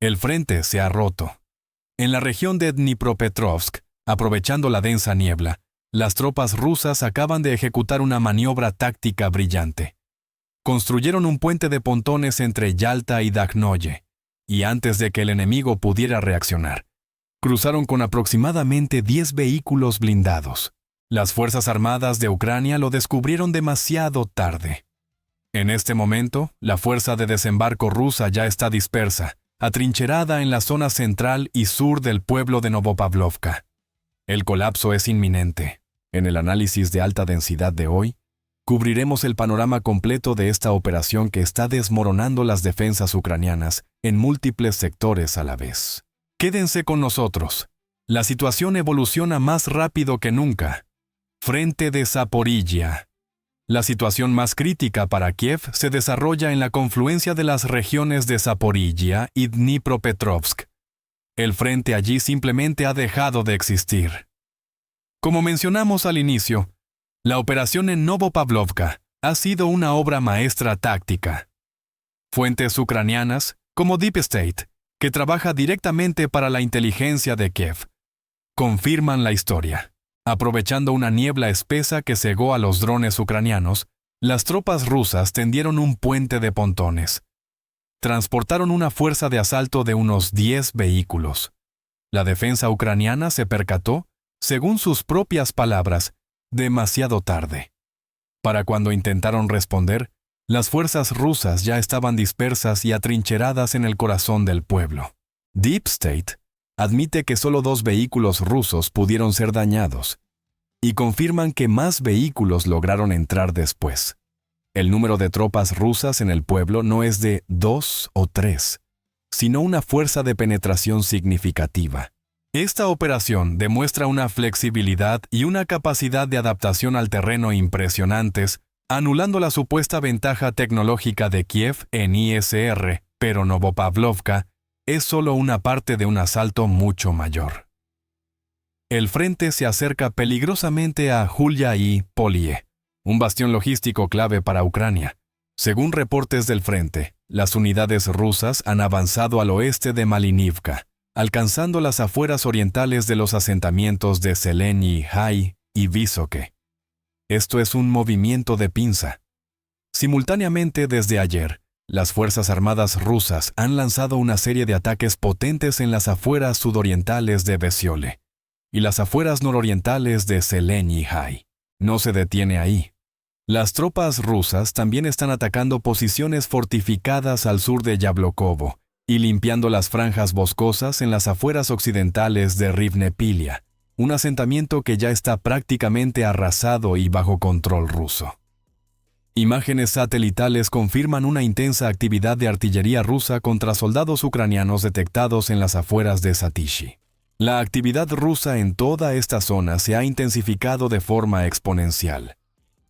El frente se ha roto. En la región de Dnipropetrovsk, aprovechando la densa niebla, las tropas rusas acaban de ejecutar una maniobra táctica brillante. Construyeron un puente de pontones entre Yalta y Dakhnoye, y antes de que el enemigo pudiera reaccionar, cruzaron con aproximadamente 10 vehículos blindados. Las Fuerzas Armadas de Ucrania lo descubrieron demasiado tarde. En este momento, la fuerza de desembarco rusa ya está dispersa, atrincherada en la zona central y sur del pueblo de Novopavlovka. El colapso es inminente. En el análisis de alta densidad de hoy, cubriremos el panorama completo de esta operación que está desmoronando las defensas ucranianas en múltiples sectores a la vez. Quédense con nosotros. La situación evoluciona más rápido que nunca. Frente de Zaporilla. La situación más crítica para Kiev se desarrolla en la confluencia de las regiones de Zaporilla y Dnipropetrovsk. El frente allí simplemente ha dejado de existir. Como mencionamos al inicio, la operación en Novopavlovka ha sido una obra maestra táctica. Fuentes ucranianas, como Deep State, que trabaja directamente para la inteligencia de Kiev, confirman la historia. Aprovechando una niebla espesa que cegó a los drones ucranianos, las tropas rusas tendieron un puente de pontones. Transportaron una fuerza de asalto de unos 10 vehículos. La defensa ucraniana se percató, según sus propias palabras, demasiado tarde. Para cuando intentaron responder, las fuerzas rusas ya estaban dispersas y atrincheradas en el corazón del pueblo. Deep State admite que solo 2 vehículos rusos pudieron ser dañados, y confirman que más vehículos lograron entrar después. El número de tropas rusas en el pueblo no es de 2 o 3, sino una fuerza de penetración significativa. Esta operación demuestra una flexibilidad y una capacidad de adaptación al terreno impresionantes, anulando la supuesta ventaja tecnológica de Kiev en ISR, pero Novopavlovka es solo una parte de un asalto mucho mayor. El frente se acerca peligrosamente a Julia y Polie, un bastión logístico clave para Ucrania. Según reportes del frente, las unidades rusas han avanzado al oeste de Malinivka, alcanzando las afueras orientales de los asentamientos de Zeleny, Hay y Vysoke. Esto es un movimiento de pinza. Simultáneamente, desde ayer, las Fuerzas Armadas rusas han lanzado una serie de ataques potentes en las afueras sudorientales de Vesiole y las afueras nororientales de Zeleny Hay. No se detiene ahí. Las tropas rusas también están atacando posiciones fortificadas al sur de Yablokovo y limpiando las franjas boscosas en las afueras occidentales de Rivnepilia, un asentamiento que ya está prácticamente arrasado y bajo control ruso. Imágenes satelitales confirman una intensa actividad de artillería rusa contra soldados ucranianos detectados en las afueras de Satishi. La actividad rusa en toda esta zona se ha intensificado de forma exponencial.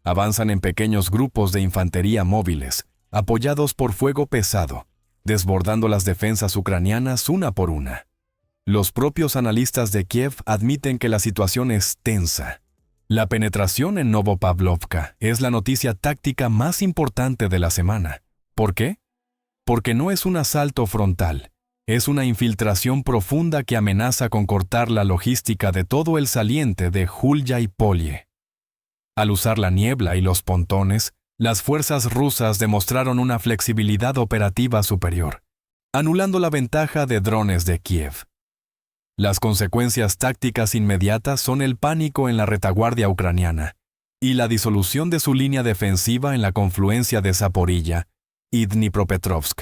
Avanzan en pequeños grupos de infantería móviles, apoyados por fuego pesado, desbordando las defensas ucranianas una por una. Los propios analistas de Kiev admiten que la situación es tensa. La penetración en Novopavlovka es la noticia táctica más importante de la semana. ¿Por qué? Porque no es un asalto frontal, es una infiltración profunda que amenaza con cortar la logística de todo el saliente de Julia y Polie. Al usar la niebla y los pontones, las fuerzas rusas demostraron una flexibilidad operativa superior, anulando la ventaja de drones de Kiev. Las consecuencias tácticas inmediatas son el pánico en la retaguardia ucraniana y la disolución de su línea defensiva en la confluencia de Zaporilla y Dnipropetrovsk.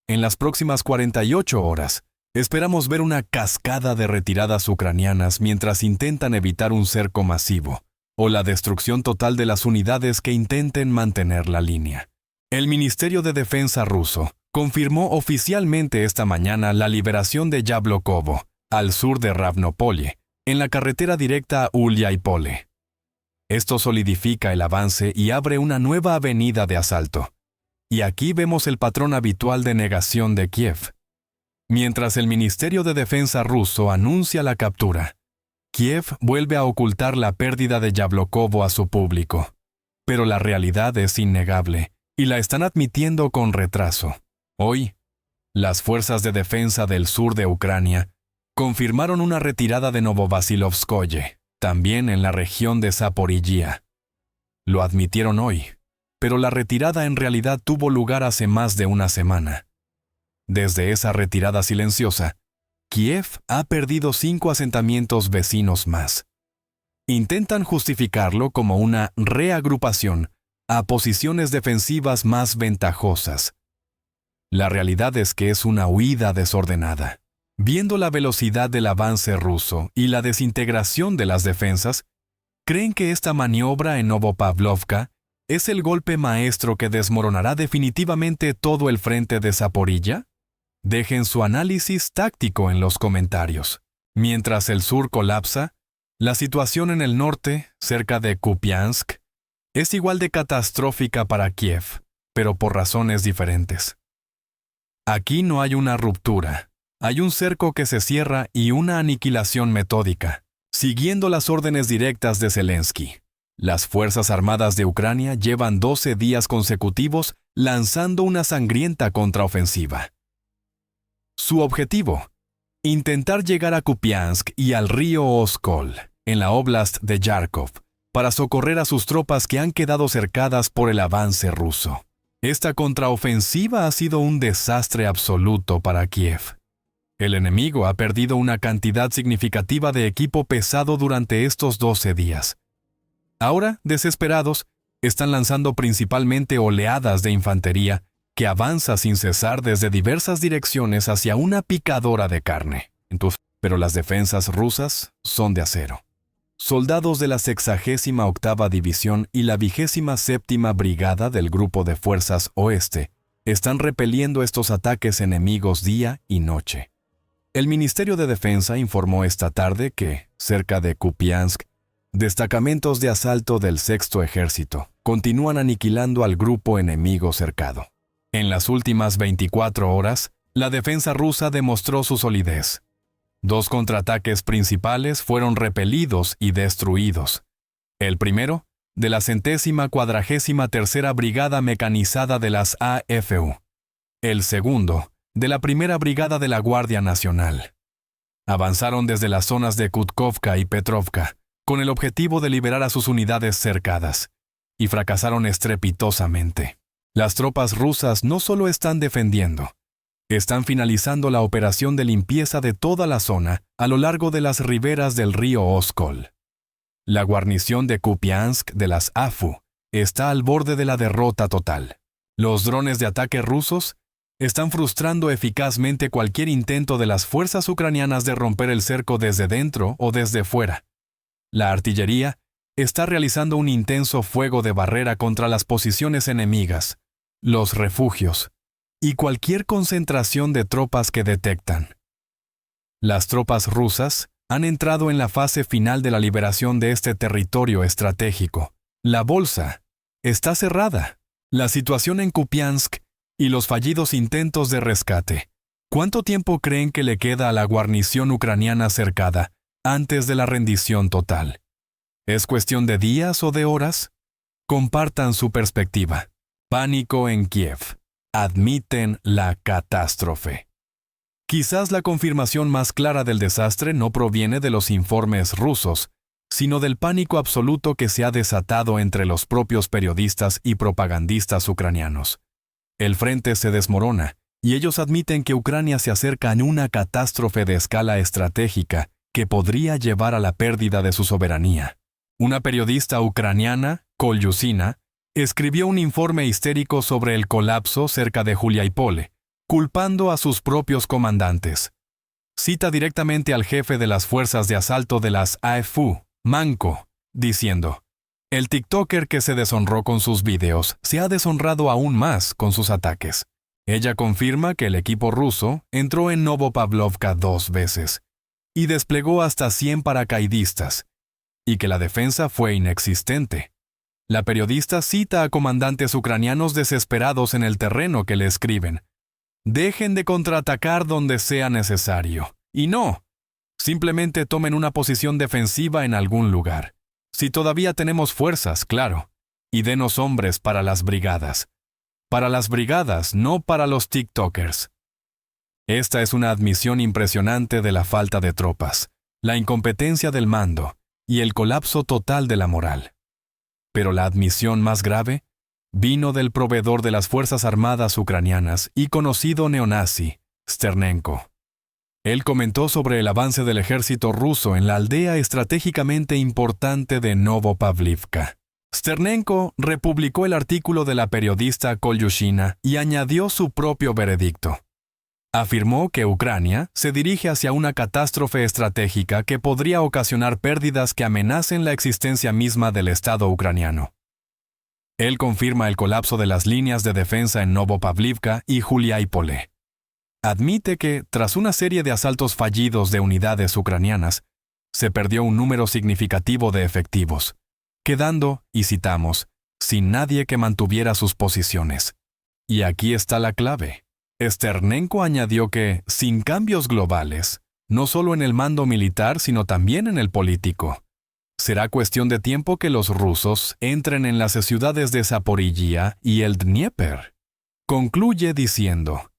En las próximas 48 horas, esperamos ver una cascada de retiradas ucranianas mientras intentan evitar un cerco masivo o la destrucción total de las unidades que intenten mantener la línea. El Ministerio de Defensa ruso confirmó oficialmente esta mañana la liberación de Yablokovo, al sur de Ravnopolye, en la carretera directa a Uliáipole. Esto solidifica el avance y abre una nueva avenida de asalto. Y aquí vemos el patrón habitual de negación de Kiev. Mientras el Ministerio de Defensa ruso anuncia la captura, Kiev vuelve a ocultar la pérdida de Yablokovo a su público. Pero la realidad es innegable, y la están admitiendo con retraso. Hoy, Las fuerzas de defensa del sur de Ucrania confirmaron una retirada de Novovasilovskoye, también en la región de Zaporizhia. Lo admitieron hoy, pero la retirada en realidad tuvo lugar hace más de una semana. Desde esa retirada silenciosa, Kiev ha perdido 5 asentamientos vecinos más. Intentan justificarlo como una reagrupación a posiciones defensivas más ventajosas. La realidad es que es una huida desordenada. Viendo la velocidad del avance ruso y la desintegración de las defensas, ¿creen que esta maniobra en Novopavlovka es el golpe maestro que desmoronará definitivamente todo el frente de Zaporilla? Dejen su análisis táctico en los comentarios. Mientras el sur colapsa, la situación en el norte, cerca de Kupiansk, es igual de catastrófica para Kiev, pero por razones diferentes. Aquí no hay una ruptura, hay un cerco que se cierra y una aniquilación metódica, siguiendo las órdenes directas de Zelensky. Las Fuerzas Armadas de Ucrania llevan 12 días consecutivos lanzando una sangrienta contraofensiva. Su objetivo: intentar llegar a Kupiansk y al río Oskol, en la óblast de Yarkov, para socorrer a sus tropas que han quedado cercadas por el avance ruso. Esta contraofensiva ha sido un desastre absoluto para Kiev. El enemigo ha perdido una cantidad significativa de equipo pesado durante estos 12 días. Ahora, desesperados, están lanzando principalmente oleadas de infantería que avanza sin cesar desde diversas direcciones hacia una picadora de carne. Pero las defensas rusas son de acero. Soldados de la 68ª División y la 27ª Brigada del Grupo de Fuerzas Oeste están repeliendo estos ataques enemigos día y noche. El Ministerio de Defensa informó esta tarde que, cerca de Kupiansk, destacamentos de asalto del Sexto Ejército continúan aniquilando al grupo enemigo cercado. En las últimas 24 horas, la defensa rusa demostró su solidez. 2 contraataques principales fueron repelidos y destruidos. El primero, de la 143ª Brigada Mecanizada de las AFU. El segundo, de la 1ª Brigada de la Guardia Nacional. Avanzaron desde las zonas de Kutkovka y Petrovka, con el objetivo de liberar a sus unidades cercadas, y fracasaron estrepitosamente. Las tropas rusas no solo están defendiendo, están finalizando la operación de limpieza de toda la zona a lo largo de las riberas del río Oskol. La guarnición de Kupiansk de las AFU está al borde de la derrota total. Los drones de ataque rusos están frustrando eficazmente cualquier intento de las fuerzas ucranianas de romper el cerco desde dentro o desde fuera. La artillería está realizando un intenso fuego de barrera contra las posiciones enemigas, los refugios y cualquier concentración de tropas que detectan. Las tropas rusas han entrado en la fase final de la liberación de este territorio estratégico. La bolsa está cerrada. La situación en Kupiansk y los fallidos intentos de rescate. ¿Cuánto tiempo creen que le queda a la guarnición ucraniana cercada antes de la rendición total? ¿Es cuestión de días o de horas? Compartan su perspectiva. Pánico en Kiev. Admiten la catástrofe. Quizás la confirmación más clara del desastre no proviene de los informes rusos, sino del pánico absoluto que se ha desatado entre los propios periodistas y propagandistas ucranianos. El frente se desmorona, y ellos admiten que Ucrania se acerca a una catástrofe de escala estratégica que podría llevar a la pérdida de su soberanía. Una periodista ucraniana, Kolyusina, escribió un informe histérico sobre el colapso cerca de Juliápole, culpando a sus propios comandantes. Cita directamente al jefe de las fuerzas de asalto de las AFU, Manko, diciendo: «El TikToker que se deshonró con sus videos se ha deshonrado aún más con sus ataques». Ella confirma que el equipo ruso entró en Novopavlovka 2 veces y desplegó hasta 100 paracaidistas, y que la defensa fue inexistente. La periodista cita a comandantes ucranianos desesperados en el terreno que le escriben: «Dejen de contraatacar donde sea necesario. Y no, simplemente tomen una posición defensiva en algún lugar. Si todavía tenemos fuerzas, claro. Y denos hombres para las brigadas. Para las brigadas, no para los TikTokers». Esta es una admisión impresionante de la falta de tropas, la incompetencia del mando y el colapso total de la moral. Pero la admisión más grave vino del proveedor de las Fuerzas Armadas ucranianas y conocido neonazi, Sternenko. Él comentó sobre el avance del ejército ruso en la aldea estratégicamente importante de Novopavlivka. Sternenko republicó el artículo de la periodista Kolyushina y añadió su propio veredicto. Afirmó que Ucrania se dirige hacia una catástrofe estratégica que podría ocasionar pérdidas que amenacen la existencia misma del Estado ucraniano. Él confirma el colapso de las líneas de defensa en Novopavlivka y Juliápole. Admite que, tras una serie de asaltos fallidos de unidades ucranianas, se perdió un número significativo de efectivos, quedando, y citamos, sin nadie que mantuviera sus posiciones. Y aquí está la clave. Sternenko añadió que, sin cambios globales, no solo en el mando militar sino también en el político, será cuestión de tiempo que los rusos entren en las ciudades de Zaporizhia y el Dnieper. Concluye diciendo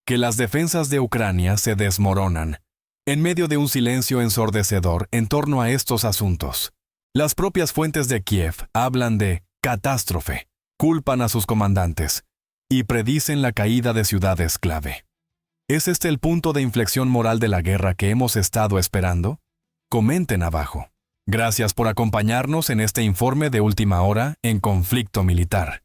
que las defensas de Ucrania se desmoronan, en medio de un silencio ensordecedor en torno a estos asuntos. Las propias fuentes de Kiev hablan de catástrofe, culpan a sus comandantes y predicen la caída de ciudades clave. ¿Es este el punto de inflexión moral de la guerra que hemos estado esperando? Comenten abajo. Gracias por acompañarnos en este informe de última hora en Conflicto Militar.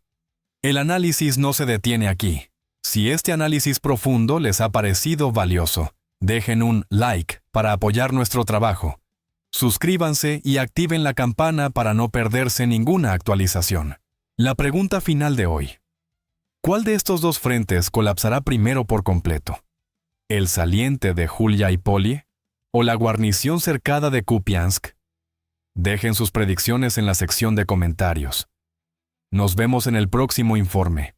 El análisis no se detiene aquí. Si este análisis profundo les ha parecido valioso, dejen un like para apoyar nuestro trabajo. Suscríbanse y activen la campana para no perderse ninguna actualización. La pregunta final de hoy. ¿Cuál de estos dos frentes colapsará primero por completo? ¿El saliente de Juliápole o la guarnición cercada de Kupiansk? Dejen sus predicciones en la sección de comentarios. Nos vemos en el próximo informe.